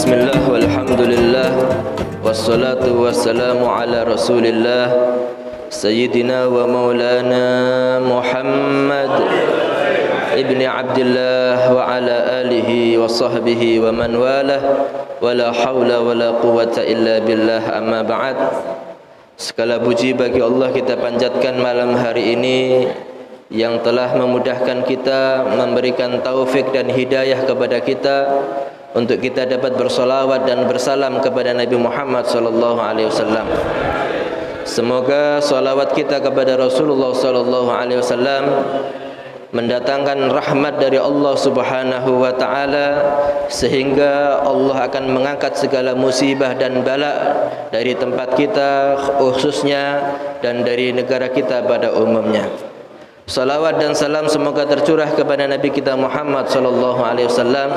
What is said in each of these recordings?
Bismillah walhamdulillah wassalatu wassalamu ala rasulillah Sayyidina wa maulana Muhammad ibni Abdillah wa ala alihi wa sahbihi wa man walah wa la hawla wa la quwata illa billah, amma ba'd. Segala puji bagi Allah kita panjatkan malam hari ini yang telah memudahkan kita, memberikan taufik dan hidayah kepada kita untuk kita dapat bersolawat dan bersalam kepada Nabi Muhammad sallallahu alaihi wasallam. Semoga salawat kita kepada Rasulullah sallallahu alaihi wasallam mendatangkan rahmat dari Allah Subhanahu wa taala, sehingga Allah akan mengangkat segala musibah dan bala dari tempat kita khususnya dan dari negara kita pada umumnya. Salawat dan salam semoga tercurah kepada Nabi kita Muhammad sallallahu alaihi wasallam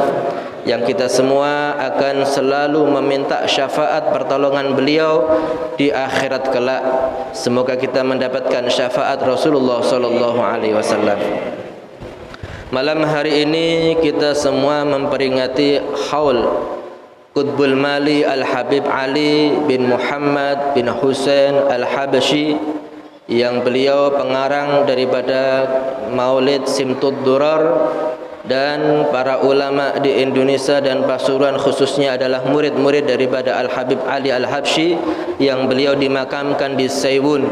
yang kita semua akan selalu meminta syafaat pertolongan beliau di akhirat kelak. Semoga kita mendapatkan syafaat Rasulullah sallallahu alaihi wasallam. Malam hari ini kita semua memperingati haul Qutbul Mali Al-Habib Ali bin Muhammad bin Husain Al-Habsyi, yang beliau pengarang daripada Maulid Simtud Durar, dan para ulama di Indonesia dan Pasuruan khususnya adalah murid-murid daripada Al-Habib Ali Al-Habsyi yang beliau dimakamkan di Saiwun.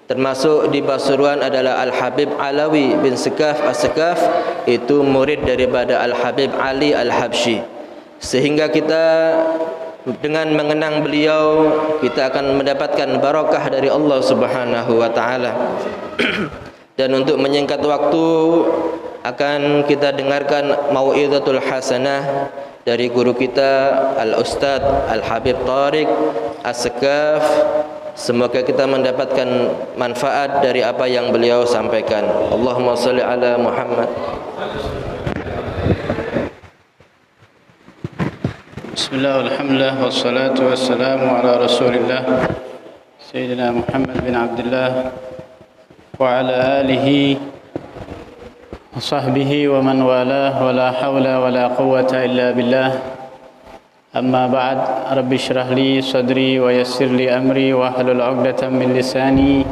Termasuk di Pasuruan adalah Al-Habib Alawi bin Sekaf As-Sekaf, itu murid daripada Al-Habib Ali Al-Habsyi. Sehingga kita dengan mengenang beliau, kita akan mendapatkan barakah dari Allah Subhanahu wa taala. Dan untuk menyingkat waktu, akan kita dengarkan mau'izatul hasanah dari guru kita Al-Ustaz Al-Habib Tariq As-Sekaf. Semoga kita mendapatkan manfaat dari apa yang beliau sampaikan. Allahumma shalli ala Muhammad. Bismillah, alhamdulillah, wassalatu wassalamu ala rasulillah Sayyidina Muhammad bin Abdillah wa ala alihi wa sahbihi wa man walah, wa la hawla wa la quwwata illa billah. Amma ba'd, rabbi shrah li sadri wa yassir li amri wa hlul 'uqdatam min lisani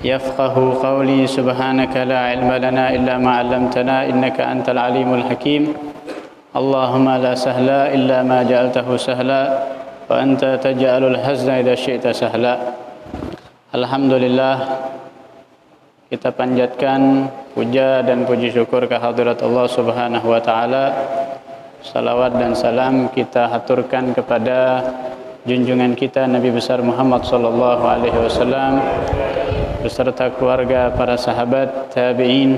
yafqahu qawli. Subhanaka la ilma lana illa ma 'allamtana innaka antal alimul hakim. Allahumma la sahla illa ma ja'altahu sahla wa anta taj'alul hazna idza syi'ta sahla. Alhamdulillah, kita panjatkan puja dan puji syukur kehadirat Allah Subhanahu wa taala. Salawat dan salam kita haturkan kepada junjungan kita Nabi besar Muhammad sallallahu alaihi wasallam beserta keluarga, para sahabat, tabi'in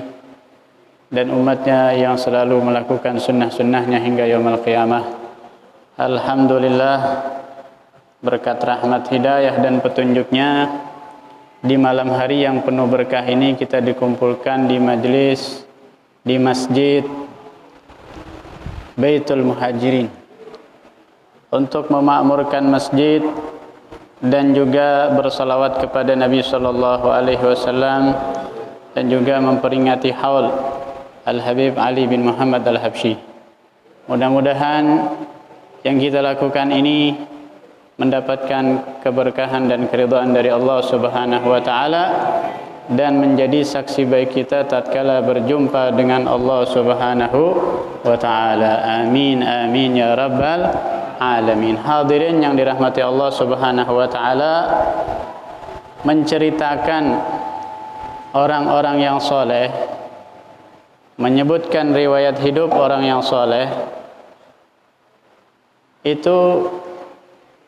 dan umatnya yang selalu melakukan sunnah-sunnahnya hingga yaumul qiyamah. Alhamdulillah, berkat rahmat hidayah dan petunjuknya, di malam hari yang penuh berkah ini kita dikumpulkan di majlis di Masjid Baitul Muhajirin untuk memakmurkan masjid dan juga bersalawat kepada Nabi sallallahu alaihi wasallam dan juga memperingati haul Al-Habib Ali bin Muhammad Al-Habsyi. Mudah-mudahan yang kita lakukan ini mendapatkan keberkahan dan keridhaan dari Allah Subhanahu wa taala dan menjadi saksi baik kita tatkala berjumpa dengan Allah Subhanahu wa taala. Amin amin ya rabbal alamin. Hadirin yang dirahmati Allah Subhanahu wa taala, menceritakan orang-orang yang soleh, menyebutkan riwayat hidup orang yang soleh, itu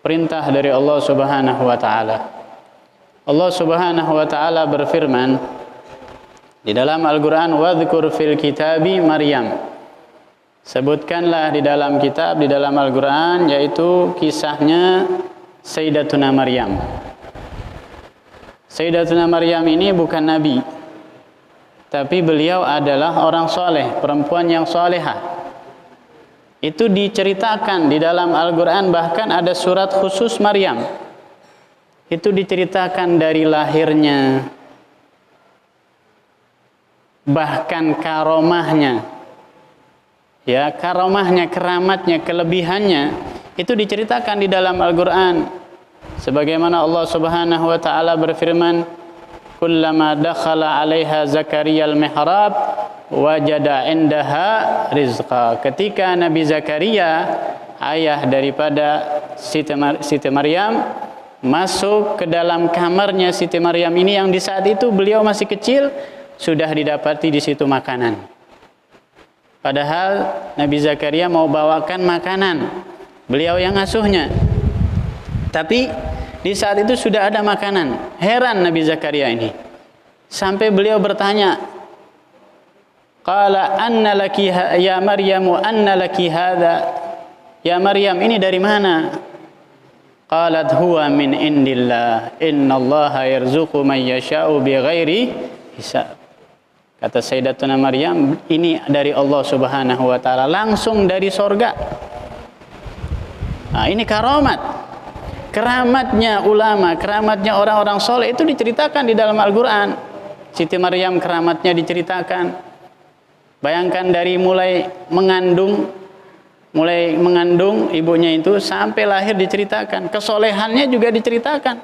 perintah dari Allah Subhanahu wa taala. Allah Subhanahu wa taala berfirman di dalam Al-Qur'an, "Wadhkur fil kitabi Maryam." Sebutkanlah di dalam kitab, di dalam Al-Qur'an, yaitu kisahnya Sayyidatuna Maryam. Sayyidatuna Maryam ini bukan nabi, tapi beliau adalah orang soleh, perempuan yang solehah. Itu diceritakan di dalam Al-Qur'an, bahkan ada surat khusus Maryam. Itu diceritakan dari lahirnya, bahkan karomahnya, ya, karomahnya, keramatnya, kelebihannya Itu diceritakan di dalam Al-Qur'an. Sebagaimana Allah Subhanahu wa taala berfirman, "Kullama dakhala 'alaiha Zakaria al-mihrab wajada 'indaha rizqa." Ketika Nabi Zakaria, ayah daripada Siti Maryam, masuk ke dalam kamarnya Siti Maryam ini, yang di saat itu beliau masih kecil, sudah didapati di situ makanan. Padahal Nabi Zakaria mau bawakan makanan, beliau yang ngasuhnya. Tapi di saat itu sudah ada makanan. Heran Nabi Zakaria ini. Sampai beliau bertanya, "Qala anna laki ya Maryamu anna laki hadza?" Ya Maryam, ini dari mana? Qalat huwa min indillah. Innallaha yarzuqu man yasha'u bighairi hisab. Kata Sayyidatuna Maryam, ini dari Allah Subhanahu wa taala, langsung dari sorga. Nah, ini karamat. Keramatnya ulama, keramatnya orang-orang soleh itu diceritakan di dalam Al-Quran. Siti Maryam keramatnya diceritakan. Bayangkan dari mulai mengandung ibunya itu sampai lahir diceritakan. Kesolehannya juga diceritakan.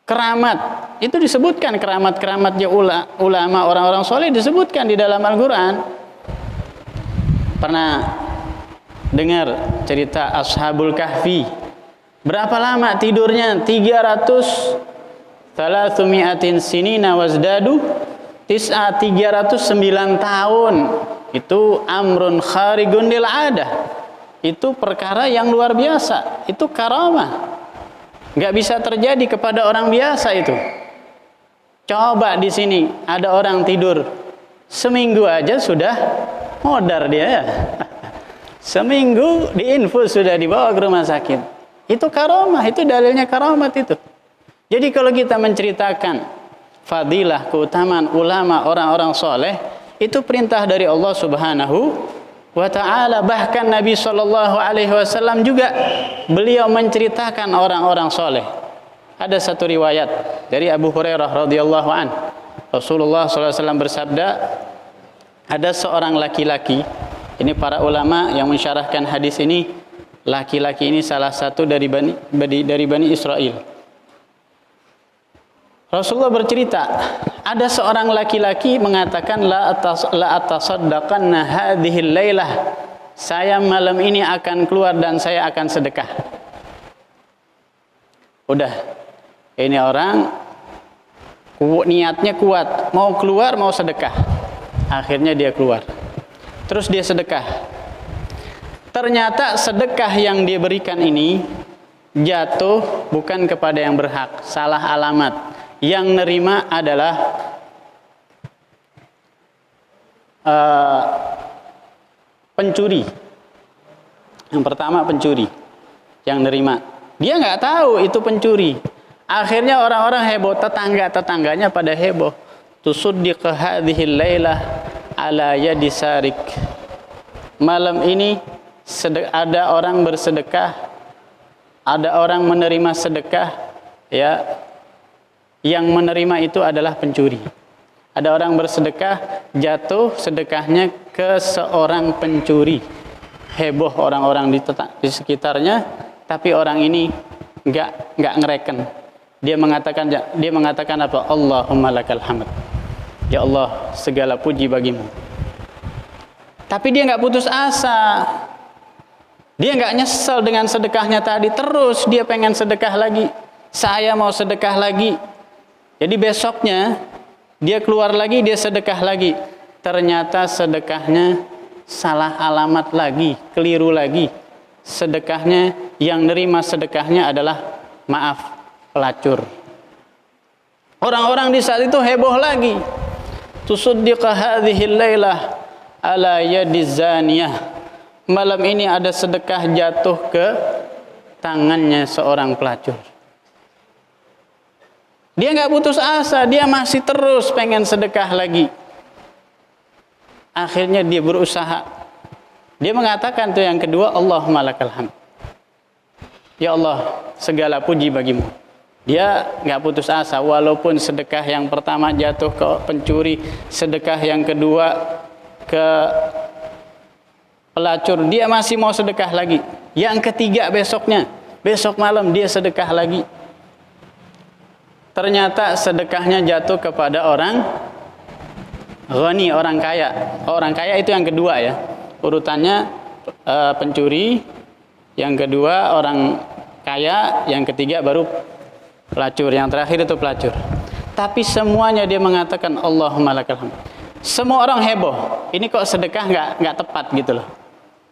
Keramat itu disebutkan, keramat-keramatnya ulama, orang-orang soleh disebutkan di dalam Al-Quran. Pernah dengar cerita Ashabul Kahfi? Berapa lama tidurnya? 300 sinina wazdadu 309 tahun. Itu amrun kharigun lil adah. Itu perkara yang luar biasa. Itu karamah. Enggak bisa terjadi kepada orang biasa itu. Coba di sini ada orang tidur seminggu aja sudah modar dia ya. Seminggu diinfus sudah dibawa ke rumah sakit. Itu karamah, itu dalilnya karamat itu. Jadi kalau kita menceritakan fadilah, keutamaan ulama, orang-orang soleh, itu perintah dari Allah Subhanahu wa ta'ala. Bahkan Nabi SAW juga beliau menceritakan orang-orang soleh. Ada satu riwayat dari Abu Hurairah radhiyallahu an. Rasulullah SAW bersabda, ada seorang laki-laki. Ini para ulama yang mensyarahkan hadis ini, laki-laki ini salah satu dari Bani Israel. Rasulullah bercerita, ada seorang laki-laki mengatakan, la atasaddaqanna hadhil lailah. Saya malam ini akan keluar dan saya akan sedekah. Udah, ini orang niatnya kuat, mau keluar, mau sedekah. Akhirnya dia keluar. Terus dia sedekah. Ternyata sedekah yang dia berikan ini jatuh bukan kepada yang berhak, salah alamat. Yang nerima adalah pencuri. Yang pertama pencuri yang nerima. Dia nggak tahu itu pencuri. Akhirnya orang-orang heboh, tetangganya pada heboh. Tusuddiq hadhil lailah ala yadi sarik. Malam ini ada orang bersedekah, ada orang menerima sedekah, ya. Yang menerima itu adalah pencuri. Ada orang bersedekah, jatuh sedekahnya ke seorang pencuri. Heboh orang-orang di sekitarnya, tapi orang ini enggak ngereken. Dia mengatakan apa? Allahumma lakal hamd. Ya Allah, segala puji bagimu. Tapi dia enggak putus asa. Dia enggak nyesel dengan sedekahnya tadi. Terus dia pengen sedekah lagi. Saya mau sedekah lagi. Jadi besoknya dia keluar lagi, dia sedekah lagi. Ternyata sedekahnya salah alamat lagi, keliru lagi. Sedekahnya, yang nerima sedekahnya adalah, maaf, pelacur. Orang-orang di saat itu heboh lagi. Tusuddiqa hadhil lailah ala yadiz zaniyah. Malam ini ada sedekah jatuh ke tangannya seorang pelacur. Dia nggak putus asa, dia masih terus pengen sedekah lagi. Akhirnya dia berusaha. Dia mengatakan tuh yang kedua, Allahumma lakal hamd. Ya Allah, segala puji bagimu. Dia nggak putus asa, walaupun sedekah yang pertama jatuh ke pencuri, sedekah yang kedua ke pelacur, dia masih mau sedekah lagi. Yang ketiga besoknya, besok malam dia sedekah lagi. Ternyata sedekahnya jatuh kepada orang ghani, orang kaya. Orang kaya itu yang kedua ya. Urutannya pencuri, yang kedua orang kaya, yang ketiga baru pelacur, yang terakhir itu pelacur. Tapi semuanya dia mengatakan Allahumma lakal hamd. Semua orang heboh. Ini kok sedekah nggak tepat gitu loh.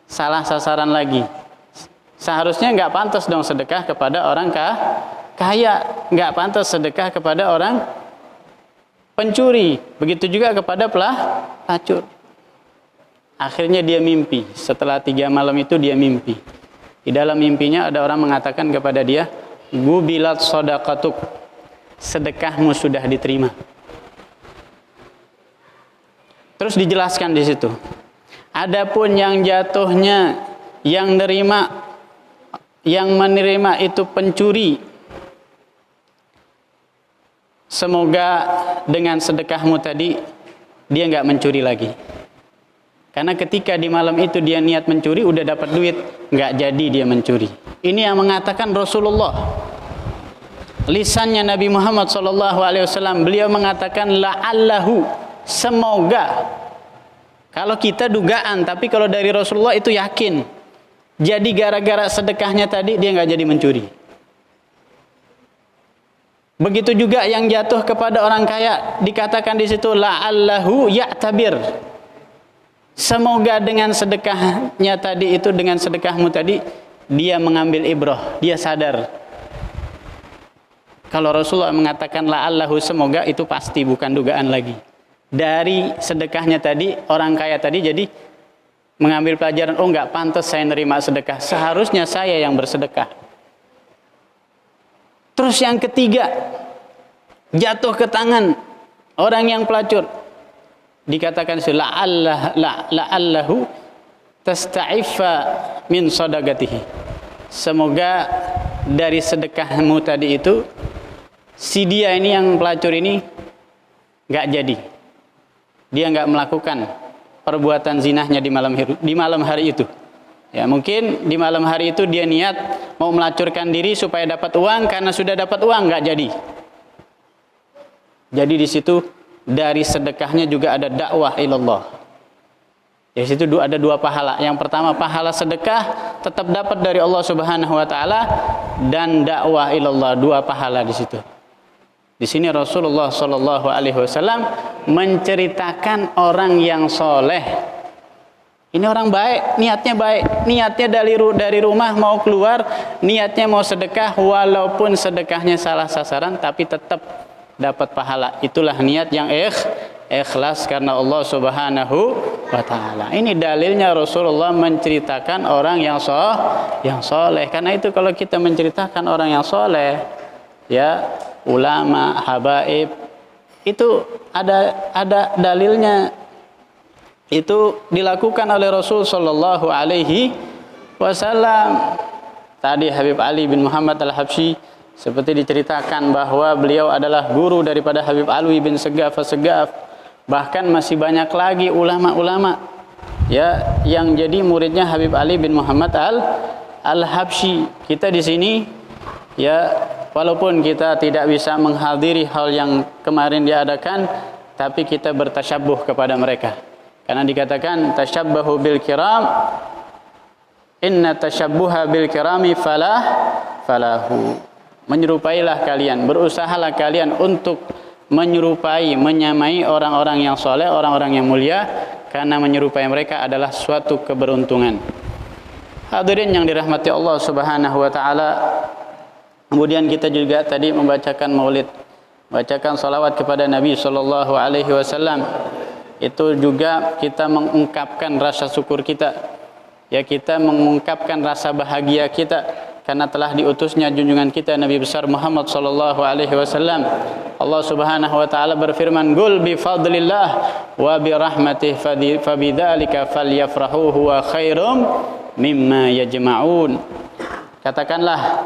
Salah sasaran lagi. Seharusnya nggak pantas dong sedekah kepada orang kaya, nggak pantas sedekah kepada orang pencuri. Begitu juga kepada pelacur. Akhirnya dia mimpi. Setelah 3 malam itu dia mimpi. Di dalam mimpinya ada orang mengatakan kepada dia, gubilat shadaqatuk, sedekahmu sudah diterima. Terus dijelaskan di situ. Adapun yang jatuhnya, yang menerima itu pencuri, semoga dengan sedekahmu tadi dia nggak mencuri lagi. Karena ketika di malam itu dia niat mencuri, udah dapat duit, nggak jadi dia mencuri. Ini yang mengatakan Rasulullah. Lisannya Nabi Muhammad SAW, beliau mengatakan la'allahu, semoga. Kalau kita dugaan, tapi kalau dari Rasulullah itu yakin. Jadi gara-gara sedekahnya tadi dia nggak jadi mencuri. Begitu juga yang jatuh kepada orang kaya, dikatakan di situ la'allahu ya'tabir. Semoga dengan sedekahnya tadi itu, dengan sedekahmu tadi, dia mengambil ibrah, dia sadar. Kalau Rasulullah mengatakan la'allahu, semoga, itu pasti bukan dugaan lagi. Dari sedekahnya tadi, orang kaya tadi jadi mengambil pelajaran, oh nggak pantas saya nerima sedekah, seharusnya saya yang bersedekah. Terus yang ketiga, jatuh ke tangan orang yang pelacur, dikatakan la'allahu tasta'ifa min sadaqatihi, semoga dari sedekahmu tadi itu si dia ini, yang pelacur ini, nggak jadi, dia nggak melakukan perbuatan zinahnya di malam hari itu. Ya, mungkin di malam hari itu dia niat mau melacurkan diri supaya dapat uang, karena sudah dapat uang nggak jadi. Jadi di situ dari sedekahnya juga ada dakwah ilallah. Di situ ada 2 pahala. Yang pertama, pahala sedekah tetap dapat dari Allah Subhanahu wa taala, dan dakwah ilallah, 2 pahala di situ. Di sini Rasulullah sallallahu alaihi wasallam menceritakan orang yang soleh. Ini orang baik, niatnya dari rumah mau keluar, niatnya mau sedekah, walaupun sedekahnya salah sasaran, tapi tetap dapat pahala. Itulah niat yang ikhlas karena Allah Subhanahu wa taala. Ini dalilnya Rasulullah menceritakan orang yang soleh. Karena itu kalau kita menceritakan orang yang soleh, ya, ulama, habaib, itu ada dalilnya. Itu dilakukan oleh Rasul sallallahu alaihi wasallam. Tadi Habib Ali bin Muhammad Al-Habsyi seperti diceritakan bahwa beliau adalah guru daripada Habib Alwi bin Segaf As-Segaf. Bahkan masih banyak lagi ulama-ulama ya yang jadi muridnya Habib Ali bin Muhammad Al-Habsyi. Kita di sini ya, walaupun kita tidak bisa menghadiri hal yang kemarin diadakan, tapi kita bertasyabuh kepada mereka. Karena dikatakan tasyabbahu bil kiram, inna tasyabbuha bil kirami falahu. Menyerupailah kalian, berusahalah kalian untuk menyerupai, menyamai orang-orang yang soleh, orang-orang yang mulia, karena menyerupai mereka adalah suatu keberuntungan. Hadirin yang dirahmati Allah Subhanahu wa taala, kemudian kita juga tadi membacakan maulid, bacakan salawat kepada Nabi sallallahu alaihi wasallam. Itu juga kita mengungkapkan rasa syukur kita. Ya, kita mengungkapkan rasa bahagia kita karena telah diutusnya junjungan kita Nabi besar Muhammad sallallahu alaihi wasallam. Allah Subhanahu wa taala berfirman, "Qul bi fadlillah wa bi rahmatihi fabidzalika falyafrahu huwa khairum mimma yajma'un." Katakanlah,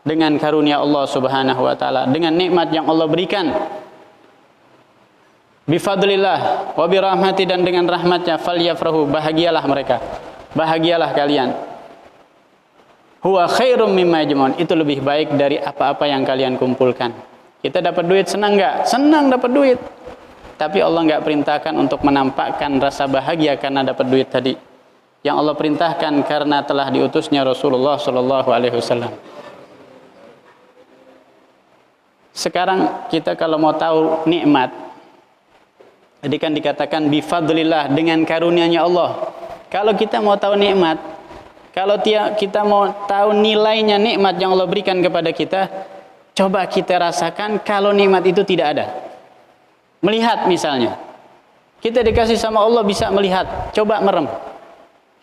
dengan karunia Allah Subhanahu wa taala, dengan nikmat yang Allah berikan, bifadlillah wa birahmati, dan dengan rahmatnya, falyafrahu, bahagialah mereka. bahagialah kalian. Huwa khairum mimma yajma'un, itu lebih baik dari apa-apa yang kalian kumpulkan. Kita dapat duit senang enggak? Senang dapat duit. Tapi Allah enggak perintahkan untuk menampakkan rasa bahagia karena dapat duit tadi. Yang Allah perintahkan karena telah diutusnya Rasulullah sallallahu alaihi wasallam. Sekarang kita kalau mau tahu nikmat, tadi kan dikatakan bifadlillah, dengan karunia-Nya Allah. Kalau kita mau tahu nikmat, kalau kita mau tahu nilainya nikmat yang Allah berikan kepada kita, coba kita rasakan kalau nikmat itu tidak ada. Melihat misalnya, kita dikasih sama Allah bisa melihat, coba merem.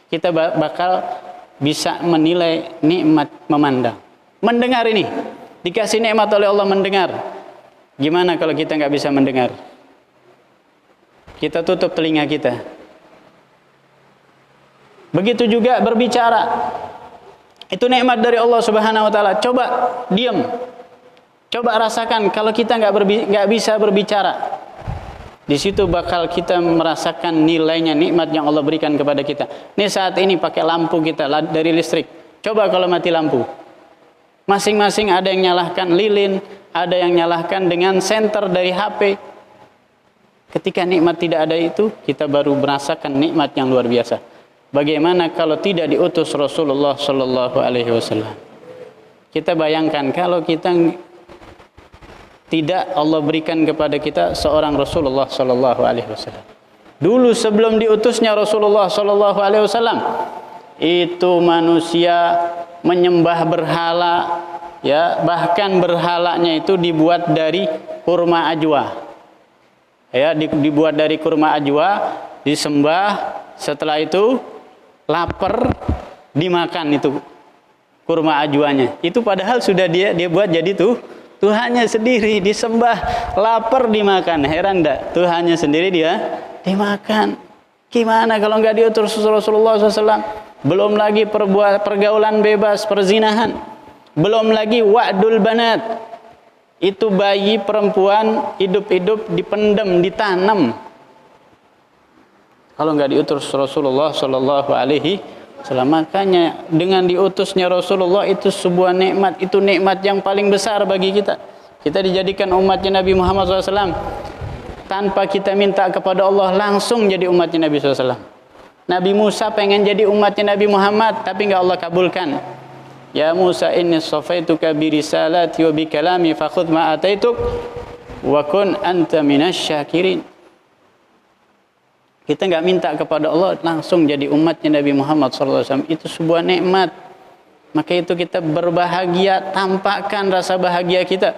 Kita bakal bisa menilai nikmat memandang. Mendengar ini, dikasih nikmat oleh Allah mendengar. Gimana kalau kita nggak bisa mendengar? Kita tutup telinga kita. Begitu juga berbicara. Itu nikmat dari Allah Subhanahu wa taala. Coba diam. Coba rasakan kalau kita nggak bisa berbicara. Di situ bakal kita merasakan nilainya nikmat yang Allah berikan kepada kita. Ini saat ini pakai lampu kita dari listrik. Coba kalau mati lampu. Masing-masing ada yang nyalahkan lilin, ada yang nyalahkan dengan senter dari HP. Ketika nikmat tidak ada itu, kita baru merasakan nikmat yang luar biasa. Bagaimana kalau tidak diutus Rasulullah sallallahu alaihi wasallam? Kita bayangkan kalau kita tidak Allah berikan kepada kita seorang Rasulullah sallallahu alaihi wasallam. Dulu sebelum diutusnya Rasulullah sallallahu alaihi wasallam, itu manusia menyembah berhala, ya, bahkan berhalanya itu dibuat dari kurma ajwa. Ya, dibuat dari kurma ajwa, disembah, setelah itu lapar dimakan itu kurma ajwanya. Itu padahal sudah dia buat jadi Tuhannya sendiri, disembah, lapar dimakan. Heran enggak? Tuhannya sendiri dia dimakan. Gimana kalau enggak diutus Rasulullah SAW? Belum lagi pergaulan bebas, perzinahan. Belum lagi wa'dul banat. Itu bayi perempuan hidup-hidup dipendam, ditanam. Kalau enggak diutus Rasulullah sallallahu alaihi wasallam, makanya dengan diutusnya Rasulullah itu sebuah nikmat, itu nikmat yang paling besar bagi kita. Kita dijadikan umatnya Nabi Muhammad SAW. Tanpa kita minta kepada Allah, langsung jadi umatnya Nabi SAW. Nabi Musa pengen jadi umatnya Nabi Muhammad, tapi enggak Allah kabulkan. Ya Musa, inni shafaituka bi risalati wa bi kalami fakhudh ma ataituk wa kun anta minasy syakirin. Kita enggak minta kepada Allah, langsung jadi umatnya Nabi Muhammad SAW. Itu sebuah nikmat. Maka itu kita berbahagia, tampakkan rasa bahagia kita.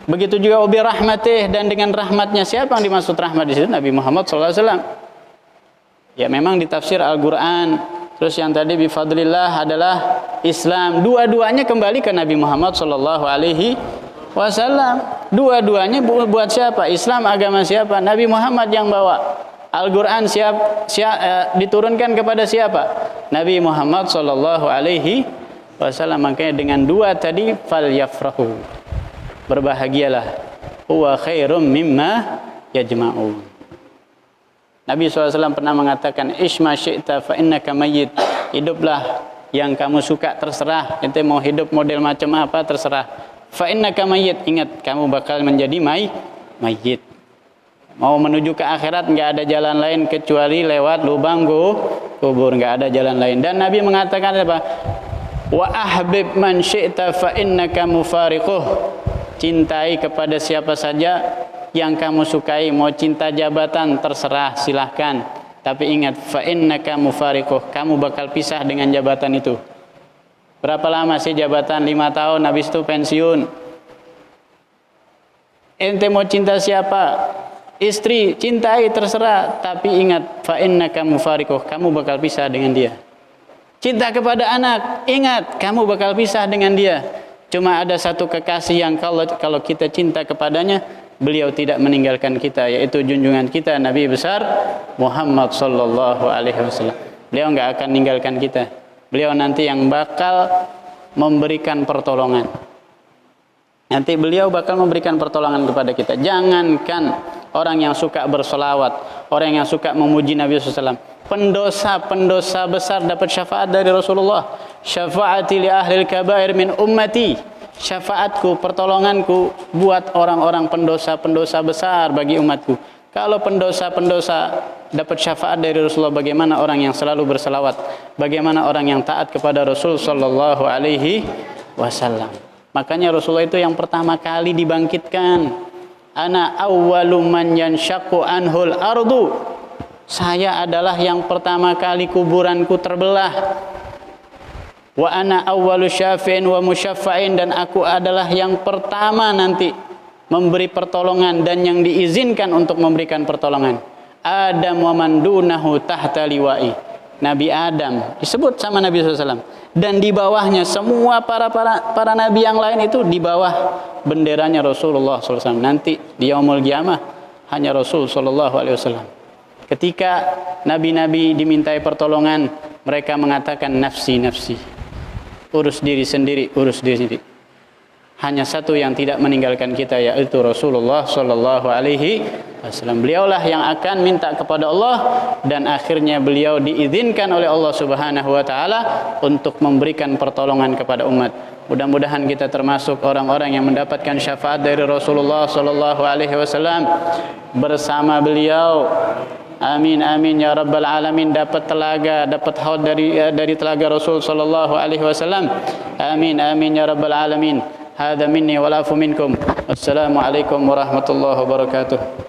Begitu juga ubi rahmatih, dan dengan rahmatnya. Siapa yang dimaksud rahmat di situ? Nabi Muhammad SAW. Ya memang di tafsir Al-Quran. Terus yang tadi bifadlillah adalah Islam. Dua-duanya kembali ke Nabi Muhammad SAW. Dua-duanya buat siapa? Islam agama siapa? Nabi Muhammad yang bawa. Al-Quran diturunkan kepada siapa? Nabi Muhammad SAW. Makanya dengan dua tadi, falyafrahu, berbahagialah. Huwa khairum mimma yajma'un. Nabi SAW pernah mengatakan, Ishma syi'ta fa innaka mayyit. Hiduplah yang kamu suka, terserah. Ente mau hidup model macam apa, terserah. Fa innaka mayyit. Ingat, kamu bakal menjadi mayyit. Mau menuju ke akhirat, enggak ada jalan lain kecuali lewat lubang kubur. Enggak ada jalan lain. Dan Nabi mengatakan apa? Wa ahbib man syi'ta fa innaka mufariquh. Cintai kepada siapa saja yang kamu sukai. Mau cinta jabatan, terserah, silahkan. Tapi ingat, fa innaka mufariquh, kamu bakal pisah dengan jabatan itu. Berapa lama sih jabatan? 5 tahun, habis itu pensiun. Ente mau cinta siapa? Istri, cintai, terserah. Tapi ingat, fa innaka mufariquh, kamu bakal pisah dengan dia. Cinta kepada anak, ingat, kamu bakal pisah dengan dia. Cuma ada satu kekasih yang kalau kita cinta kepadanya, beliau tidak meninggalkan kita, yaitu junjungan kita Nabi besar Muhammad sallallahu alaihi wasallam. Beliau enggak akan meninggalkan kita. Beliau nanti yang bakal memberikan pertolongan. Nanti beliau bakal memberikan pertolongan kepada kita. Jangankan orang yang suka bersolawat, orang yang suka memuji Nabi SAW, pendosa-pendosa besar dapat syafaat dari Rasulullah. Syafaati li ahlil kabair min ummati. Syafaatku, pertolonganku buat orang-orang pendosa-pendosa besar bagi umatku. Kalau pendosa-pendosa dapat syafaat dari Rasulullah, bagaimana orang yang selalu berselawat? Bagaimana orang yang taat kepada Rasul sallallahu alaihi wasallam? Makanya Rasulullah itu yang pertama kali dibangkitkan. Ana awwalu man yanshaqqu anhul ardu. Saya adalah yang pertama kali kuburanku terbelah. Wa ana awwalu syafi'in wa musyaffa'in, dan aku adalah yang pertama nanti memberi pertolongan dan yang diizinkan untuk memberikan pertolongan. Adam wa man dunahu tahta liwa'i. Nabi Adam disebut sama Nabi SAW, dan di bawahnya semua para nabi yang lain itu di bawah benderanya Rasulullah SAW. Nanti di yaumul qiyamah hanya Rasul SAW. Ketika nabi-nabi dimintai pertolongan, mereka mengatakan nafsi, nafsi. Urus diri sendiri, urus diri sendiri. Hanya satu yang tidak meninggalkan kita, yaitu Rasulullah sallallahu alaihi wasallam. Beliaulah yang akan minta kepada Allah, dan akhirnya beliau diizinkan oleh Allah Subhanahu wa taala untuk memberikan pertolongan kepada umat. Mudah-mudahan kita termasuk orang-orang yang mendapatkan syafaat dari Rasulullah sallallahu alaihi wasallam bersama beliau. Amin amin ya rabbal alamin. Dapat telaga, dapat haud dari telaga Rasul sallallahu alaihi wasallam. Amin amin ya rabbal alamin. Hadza minni wal afu minkum. Wassalamu alaikum warahmatullahi wabarakatuh.